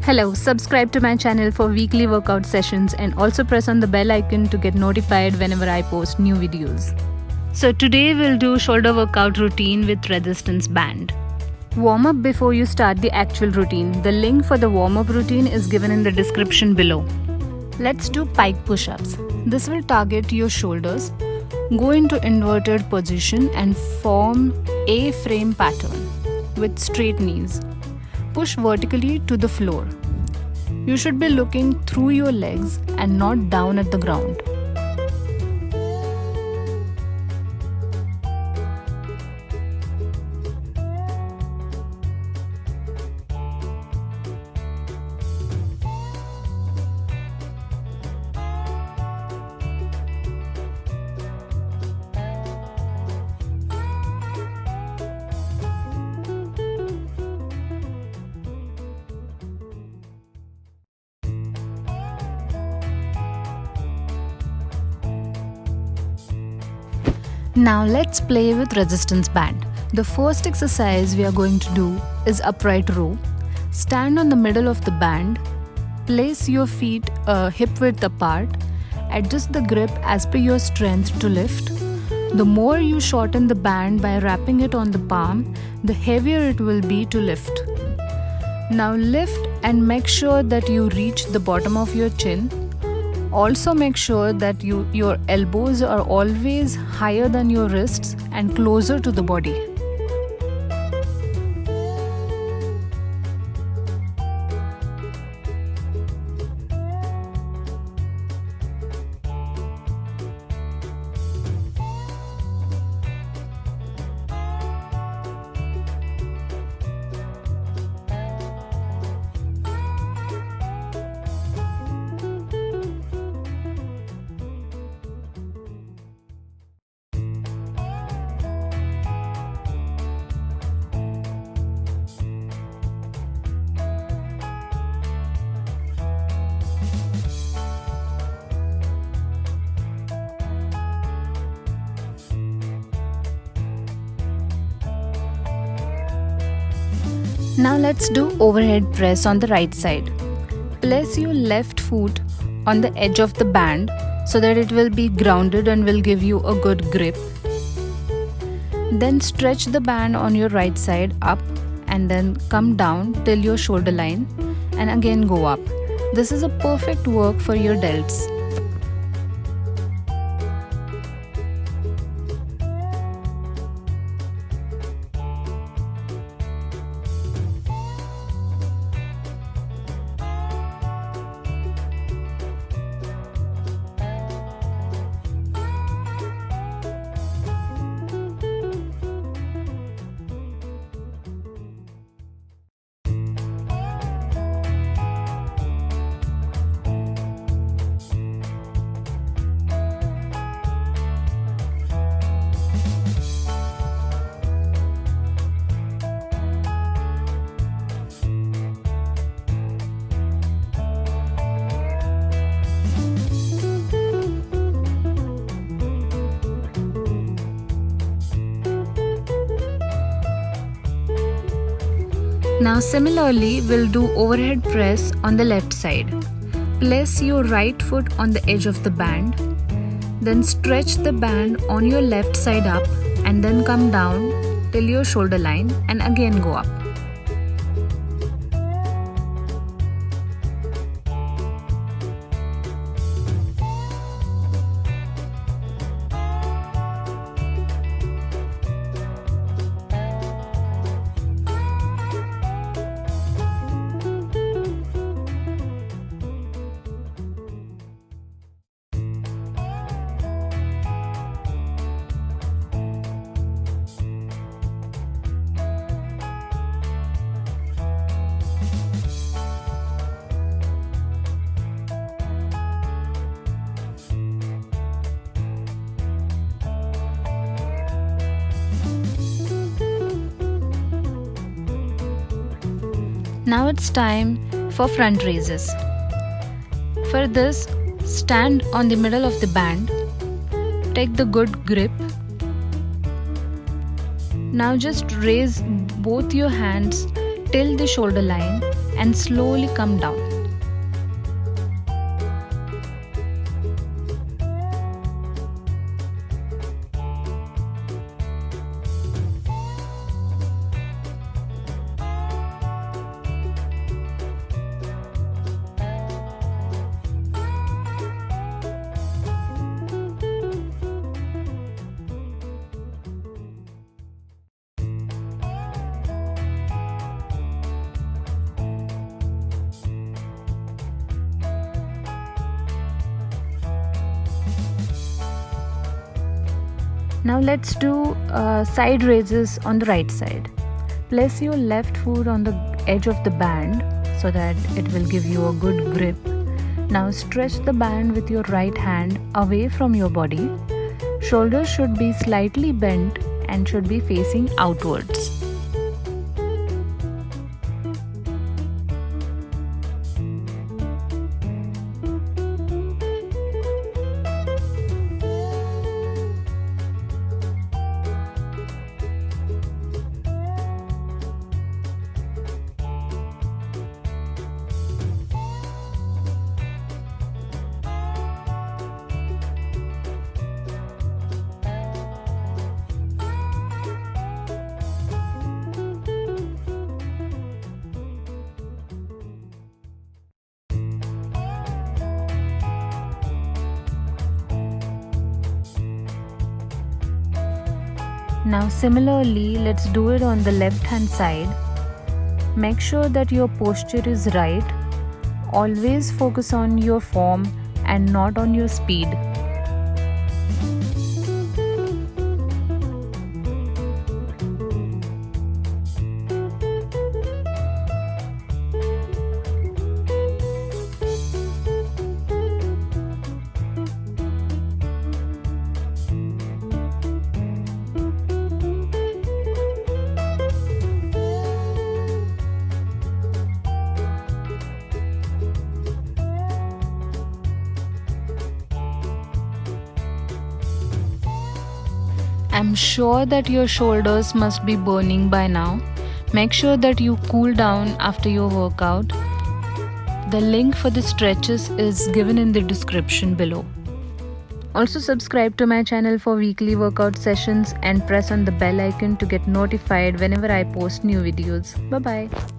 Hello, subscribe to my channel for weekly workout sessions and also press on the bell icon to get notified whenever I post new videos. So today we'll do shoulder workout routine with resistance band. Warm up before you start the actual routine. The link for the warm up routine is given in the description below. Let's do pike push ups. This will target your shoulders. Go into inverted position and form a frame pattern with straight knees. Push vertically to the floor. You should be looking through your legs and not down at the ground. Now let's play with resistance band. The first exercise we are going to do is upright row. Stand on the middle of the band. Place your feet hip width apart. Adjust the grip as per your strength to lift. The more you shorten the band by wrapping it on the palm, the heavier it will be to lift. Now lift and make sure that you reach the bottom of your chin. Also make sure that your elbows are always higher than your wrists and closer to the body. Now let's do overhead press on the right side. Place your left foot on the edge of the band so that it will be grounded and will give you a good grip. Then stretch the band on your right side up and then come down till your shoulder line and again go up. This is a perfect work for your delts. Now similarly, we'll do overhead press on the left side. Place your right foot on the edge of the band. Then stretch the band on your left side up and then come down till your shoulder line and again go up. Now it's time for front raises. For this, stand on the middle of the band, take the good grip. Now just raise both your hands till the shoulder line and slowly come down. Now let's do side raises on the right side. Place your left foot on the edge of the band so that it will give you a good grip. Now stretch the band with your right hand away from your body. Shoulders should be slightly bent and should be facing outwards. Now similarly, let's do it on the left hand side. Make sure that your posture is right. Always focus on your form and not on your speed. I'm sure that your shoulders must be burning by now. Make sure that you cool down after your workout. The link for the stretches is given in the description below. Also subscribe to my channel for weekly workout sessions and press on the bell icon to get notified whenever I post new videos. Bye bye.